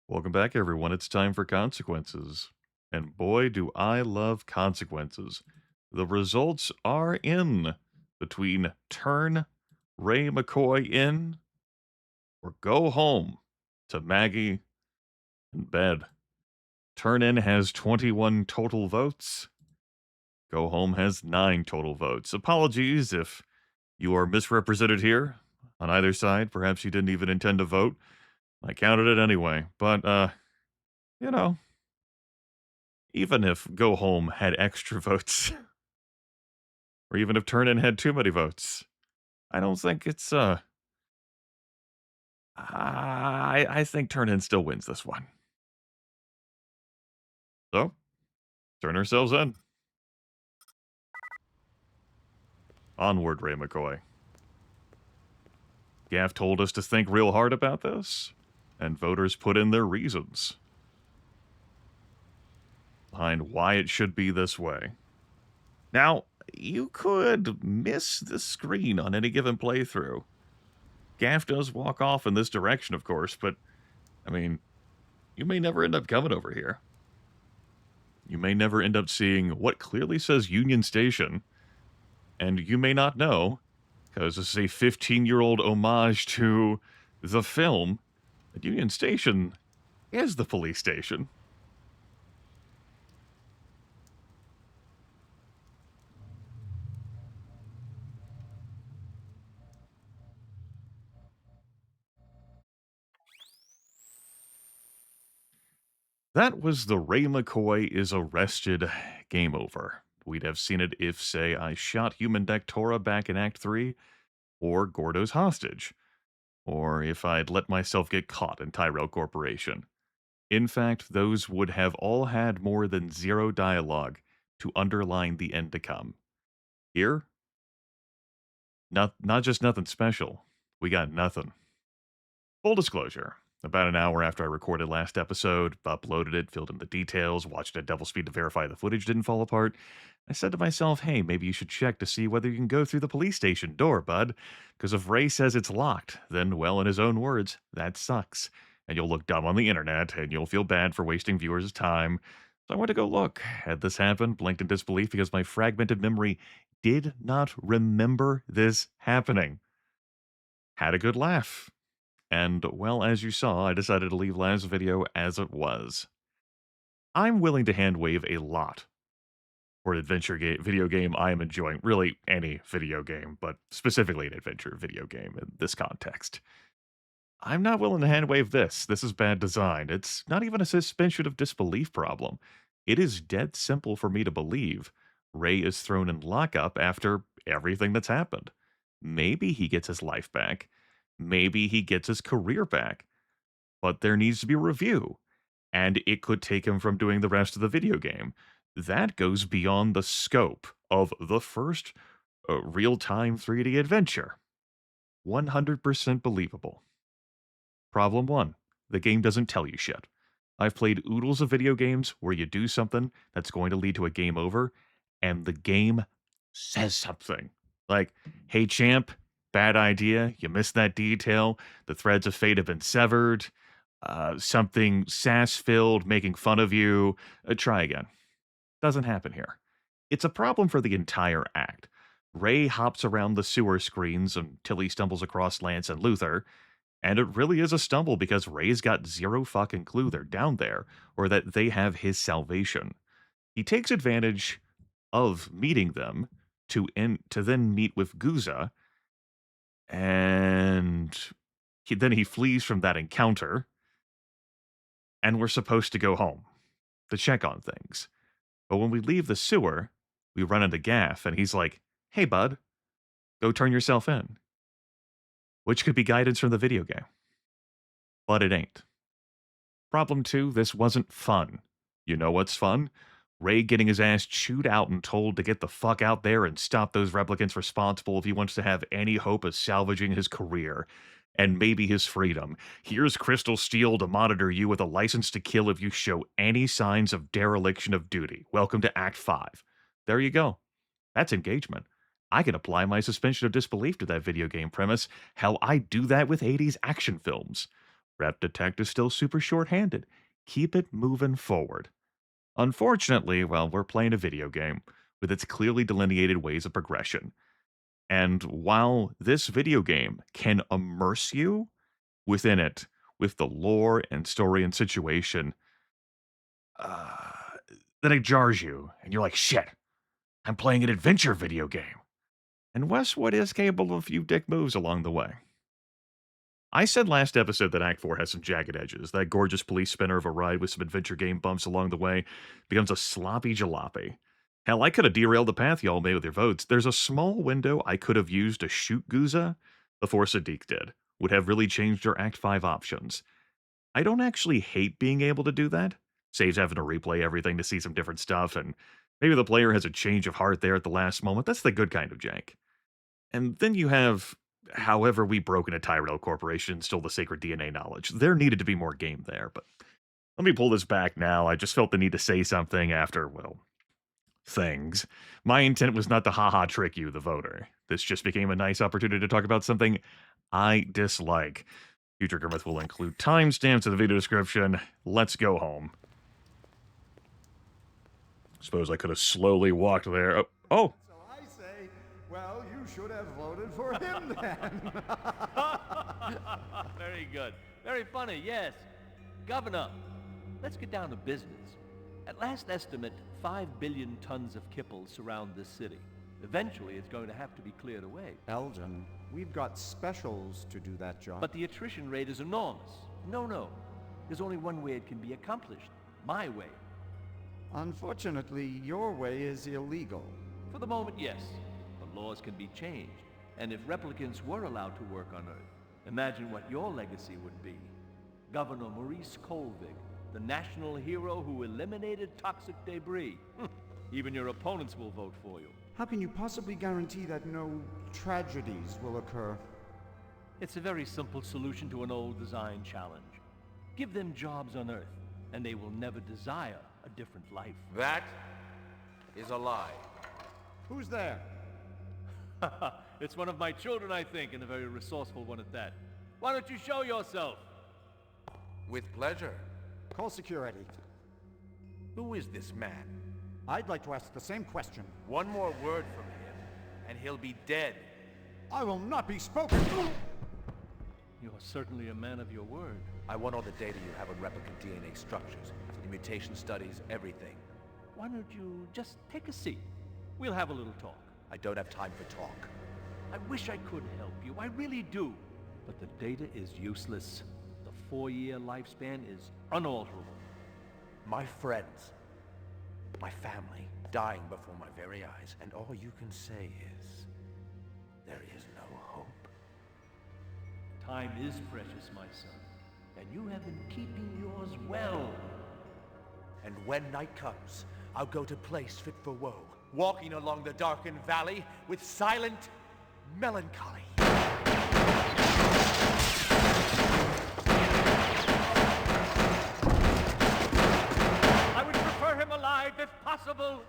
Welcome back, everyone. It's time for consequences. And boy, do I love consequences. The results are in between turn Ray McCoy in or go home to Maggie in bed. Turn in has 21 total votes. Go home has 9 total votes. Apologies if you are misrepresented here on either side. Perhaps you didn't even intend to vote. I counted it anyway. But, you know, even if Go Home had extra votes, or even if Turn In had too many votes, I don't think it's, I think Turn In still wins this one. So, turn ourselves in. Onward, Ray McCoy. Gaff told us to think real hard about this, and voters put in their reasons behind why it should be this way. Now, you could miss the screen on any given playthrough. Gaff does walk off in this direction, of course, but, I mean, you may never end up coming over here. You may never end up seeing what clearly says Union Station, and you may not know, because this is a 15-year-old homage to the film, that Union Station is the police station. That was the Ray McCoy is arrested game over. We'd have seen it if, say, I shot Human Deck Tora back in Act 3, or Gordo's hostage, or if I'd let myself get caught in Tyrell Corporation. In fact, those would have all had more than zero dialogue to underline the end to come. Here, not just nothing special. We got nothing. Full disclosure. About an hour after I recorded last episode, uploaded it, filled in the details, watched it at double speed to verify the footage didn't fall apart, I said to myself, hey, maybe you should check to see whether you can go through the police station door, bud. Because if Ray says it's locked, then, well, in his own words, that sucks. And you'll look dumb on the internet, and you'll feel bad for wasting viewers' time. So I went to go look. Had this happened, blinked in disbelief because my fragmented memory did not remember this happening. Had a good laugh. And, well, as you saw, I decided to leave last video as it was. I'm willing to hand wave a lot for an video game I am enjoying. Really, any video game, but specifically an adventure video game in this context. I'm not willing to hand wave this. This is bad design. It's not even a suspension of disbelief problem. It is dead simple for me to believe Ray is thrown in lockup after everything that's happened. Maybe he gets his life back. Maybe he gets his career back. But there needs to be a review, and it could take him from doing the rest of the video game. That goes beyond the scope of the first real-time 3D adventure. 100% believable. Problem 1. The game doesn't tell you shit. I've played oodles of video games where you do something that's going to lead to a game over, and the game says something. Like, hey champ, bad idea, you missed that detail, the threads of fate have been severed, something sass-filled, making fun of you, try again. Doesn't happen here. It's a problem for the entire act. Ray hops around the sewer screens until he stumbles across Lance and Luther, and it really is a stumble because Ray's got zero fucking clue they're down there, or that they have his salvation. He takes advantage of meeting them to then meet with Guza, and then he flees from that encounter, and we're supposed to go home to check on things. But when we leave the sewer, we run into Gaff, and he's like, hey, bud, go turn yourself in. Which could be guidance from the video game. But it ain't. Problem 2, this wasn't fun. You know what's fun? Ray getting his ass chewed out and told to get the fuck out there and stop those replicants responsible if he wants to have any hope of salvaging his career. And maybe his freedom. Here's Crystal Steel to monitor you with a license to kill if you show any signs of dereliction of duty. Welcome to Act 5. There you go. That's engagement. I can apply my suspension of disbelief to that video game premise. Hell, I do that with 80s action films. Rep Detect is still super short-handed. Keep it moving forward. Unfortunately, well, we're playing a video game with its clearly delineated ways of progression. And while this video game can immerse you within it with the lore and story and situation, uh, then it jars you, and you're like, shit, I'm playing an adventure video game. And Westwood is capable of a few dick moves along the way. I said last episode that Act 4 has some jagged edges. That gorgeous police spinner of a ride with some adventure game bumps along the way becomes a sloppy jalopy. Hell, I could have derailed the path y'all made with your votes. There's a small window I could have used to shoot Guza before Sadiq did. Would have really changed your Act 5 options. I don't actually hate being able to do that. Saves having to replay everything to see some different stuff, and maybe the player has a change of heart there at the last moment. That's the good kind of jank. And then you have, however we broke into Tyrell Corporation and stole the sacred DNA knowledge. There needed to be more game there, but let me pull this back now. I just felt the need to say something after, well, things. My intent was not to haha trick you, the voter. This just became a nice opportunity to talk about something I dislike. Future Grimith will include timestamps in the video description. Let's go home. Suppose I could have slowly walked there. Oh. So I say, well, you should have voted for him then. Very good. Very funny, yes. Governor, let's get down to business. At last estimate, 5 billion tons of kibble surround this city. Eventually, it's going to have to be cleared away. Elgin, we've got specials to do that job. But the attrition rate is enormous. No. There's only one way it can be accomplished. My way. Unfortunately, your way is illegal. For the moment, yes. But laws can be changed. And if replicants were allowed to work on Earth, imagine what your legacy would be. Governor Maurice Colvig, the national hero who eliminated toxic debris. Even your opponents will vote for you. How can you possibly guarantee that no tragedies will occur? It's a very simple solution to an old design challenge. Give them jobs on Earth, and they will never desire a different life. That is a lie. Who's there? It's one of my children, I think, and a very resourceful one at that. Why don't you show yourself? With pleasure. Call security. Who is this man? I'd like to ask the same question. One more word from him, and he'll be dead. I will not be spoken to! You're certainly a man of your word. I want all the data you have on replicant DNA structures, the mutation studies, everything. Why don't you just take a seat? We'll have a little talk. I don't have time for talk. I wish I could help you, I really do. But the data is useless. The 4-year lifespan is unalterable. My friends, my family, dying before my very eyes, and all you can say is, there is no hope. Time is precious, my son, and you have been keeping yours well. And when night comes, I'll go to place fit for woe, walking along the darkened valley with silent melancholy. I would prefer him alive if possible.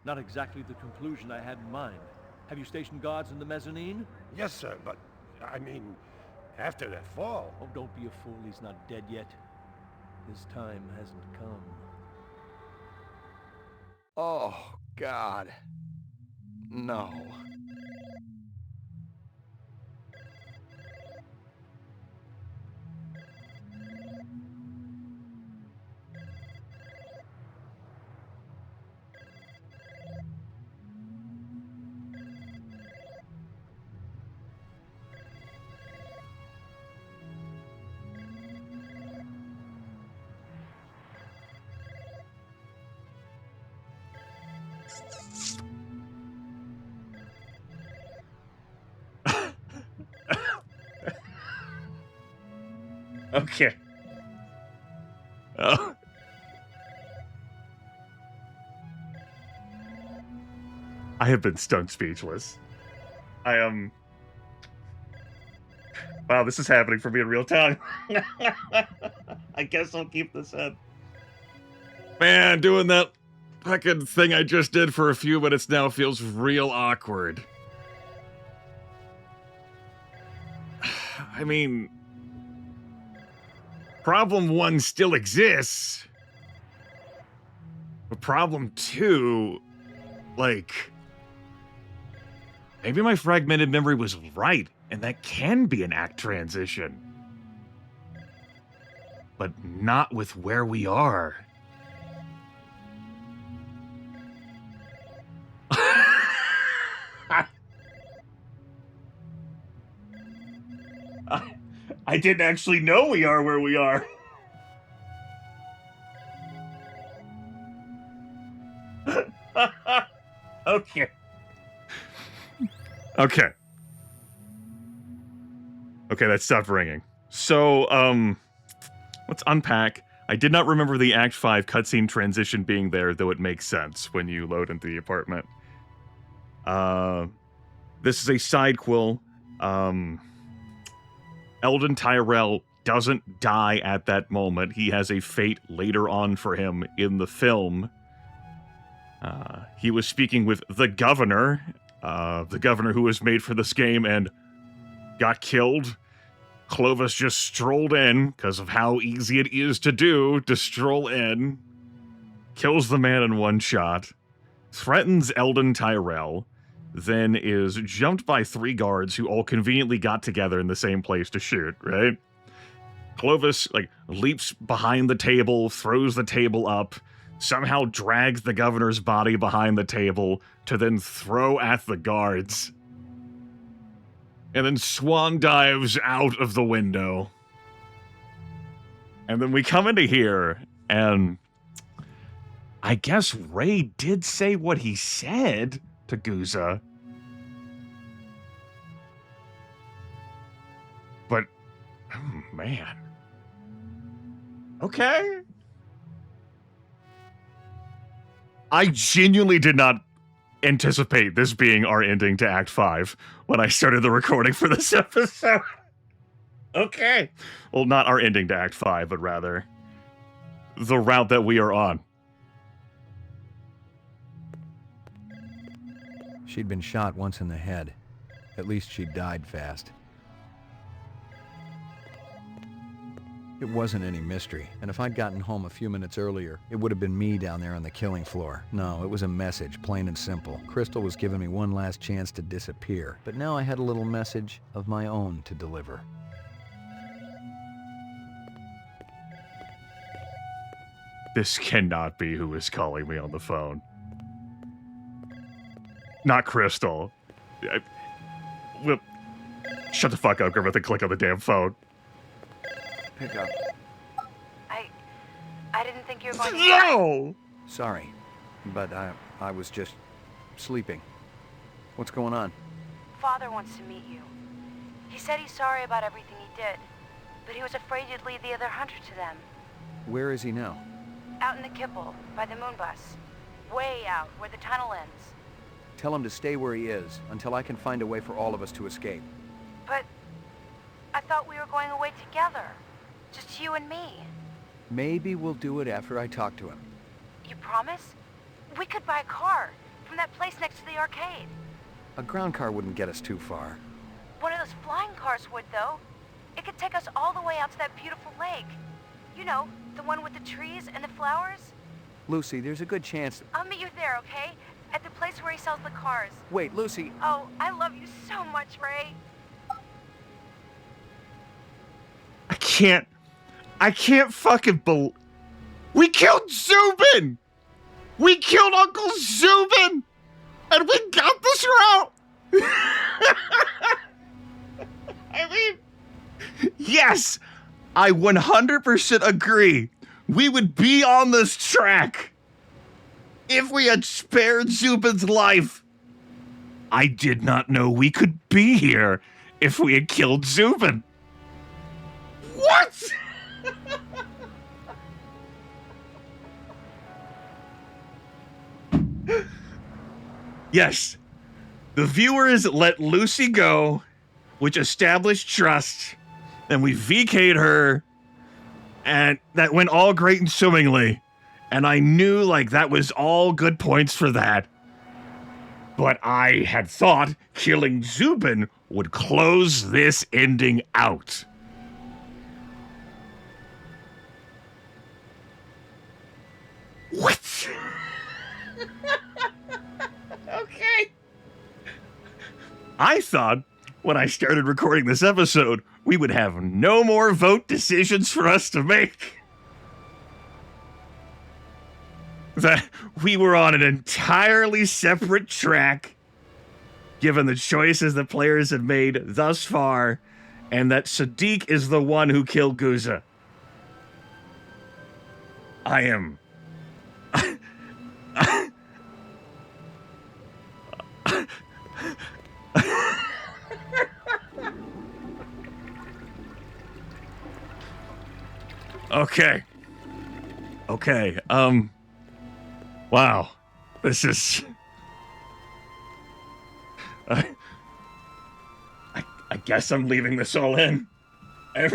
Not exactly the conclusion I had in mind. Have you stationed guards in the mezzanine? Yes, sir, but, I mean, after that fall... Oh, don't be a fool, he's not dead yet. His time hasn't come. Oh, God. No. Okay. Oh. I have been stone speechless. I am... Wow, this is happening for me in real time. I guess I'll keep this in. Man, doing that fucking thing I just did for a few minutes now feels real awkward. I mean, problem 1 still exists. But problem 2, like, maybe my fragmented memory was right, and that can be an act transition. But not with where we are. I didn't actually know we are where we are. Okay. Okay. Okay, that stopped ringing. So, let's unpack. I did not remember the Act 5 cutscene transition being there, though it makes sense when you load into the apartment. This is a side quill. Eldon Tyrell doesn't die at that moment. He has a fate later on for him in the film. He was speaking with the governor who was made for this game and got killed. Clovis just strolled in, because of how easy it is to stroll in, kills the man in one shot, threatens Eldon Tyrell, then is jumped by 3 guards who all conveniently got together in the same place to shoot, right? Clovis, leaps behind the table, throws the table up, somehow drags the governor's body behind the table to then throw at the guards. And then swan dives out of the window. And then we come into here, and I guess Ray did say what he said to Guza. But, oh man. Okay. I genuinely did not anticipate this being our ending to Act 5 when I started the recording for this episode. Okay. Well, not our ending to Act 5, but rather the route that we are on. She'd been shot once in the head. At least she died fast. It wasn't any mystery, and if I'd gotten home a few minutes earlier, it would have been me down there on the killing floor. No, it was a message, plain and simple. Crystal was giving me one last chance to disappear, but now I had a little message of my own to deliver. This cannot be who is calling me on the phone. Not Crystal. Shut the fuck up, Grimith, and click on the damn phone. Pick up. I didn't think you were going to... No! Sorry, but I was just sleeping. What's going on? Father wants to meet you. He said he's sorry about everything he did, but he was afraid you'd lead the other hunter to them. Where is he now? Out in the Kipple, by the moon bus. Way out, where the tunnel ends. Tell him to stay where he is, until I can find a way for all of us to escape. But I thought we were going away together. Just you and me. Maybe we'll do it after I talk to him. You promise? We could buy a car from that place next to the arcade. A ground car wouldn't get us too far. One of those flying cars would, though. It could take us all the way out to that beautiful lake. You know, the one with the trees and the flowers. Lucy, there's a good chance... I'll meet you there, okay? At the place where he sells the cars. Wait, Lucy... Oh, I love you so much, Ray. I can't fucking believe... We killed Zubin! We killed Uncle Zubin! And we got this route! I mean... Yes! I 100% agree. We would be on this track if we had spared Zubin's life. I did not know we could be here if we had killed Zubin. What? Yes. The viewers let Lucy go, which established trust. Then we VK'd her, and that went all great and swimmingly. And I knew, like, that was all good points for that. But I had thought killing Zubin would close this ending out. What? Okay. I thought when I started recording this episode, we would have no more vote decisions for us to make. That we were on an entirely separate track, given the choices the players had made thus far, and that Sadiq is the one who killed Guza. I am... Okay. Wow. This is... I guess I'm leaving this all in. I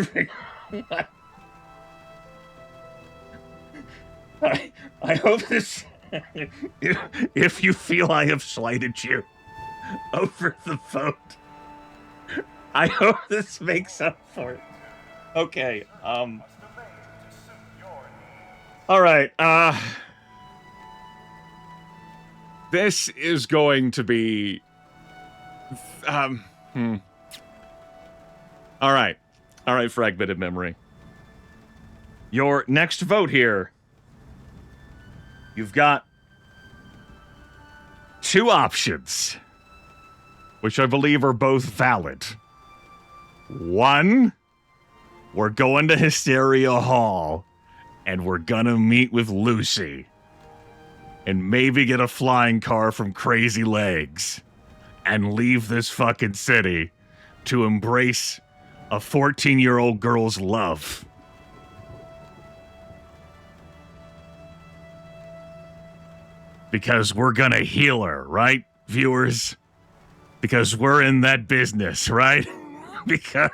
hope this... if you feel I have slighted you over the vote, I hope this makes up for it. Okay, all right, this is going to be, all right, fragmented memory. Your next vote here, you've got two options, which I believe are both valid. One, we're going to Hysteria Hall, and we're gonna meet with Lucy, and maybe get a flying car from Crazy Legs, and leave this fucking city to embrace a 14-year-old girl's love. Because we're gonna heal her, right, viewers? Because we're in that business, right? Because...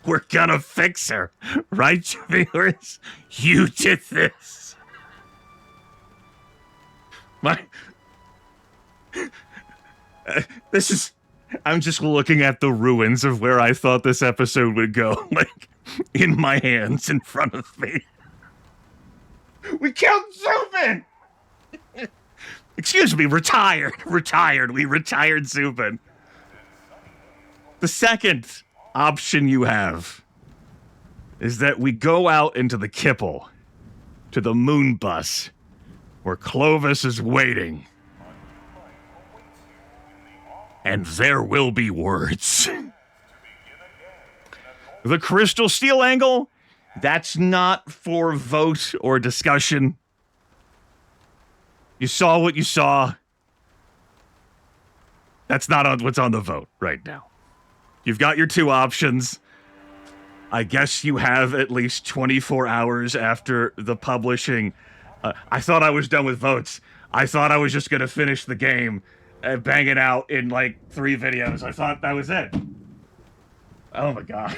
we're gonna fix her, right, viewers? You did this. This is... I'm just looking at the ruins of where I thought this episode would go, like, in my hands, in front of me. We killed Zubin! Excuse me, retired. We retired Zubin. The second option you have is that we go out into the Kipple, to the moon bus, where Clovis is waiting. And there will be words. The crystal steel angle, that's not for vote or discussion. You saw what you saw. That's not on what's on the vote right now. You've got your two options. I guess you have at least 24 hours after the publishing. I thought I was done with votes. I thought I was just going to finish the game and bang it out in like 3 videos. I thought that was it. Oh my god.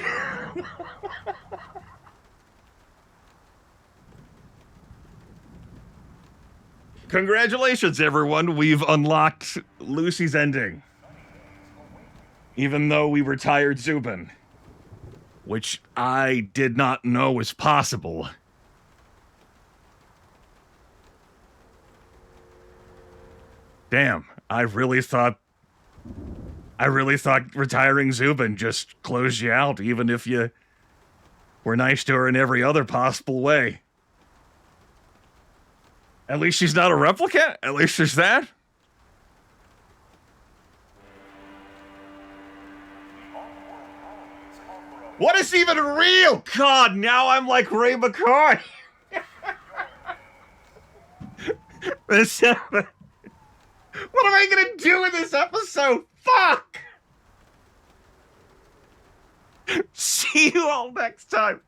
Congratulations, everyone. We've unlocked Lucy's ending. Even though we retired Zubin. Which I did not know was possible. Damn, I really thought retiring Zubin just closed you out, even if you were nice to her in every other possible way. At least she's not a replicant. At least there's that. What is even real? God, now I'm like Ray McCoy. What am I gonna do in this episode? Fuck! See you all next time.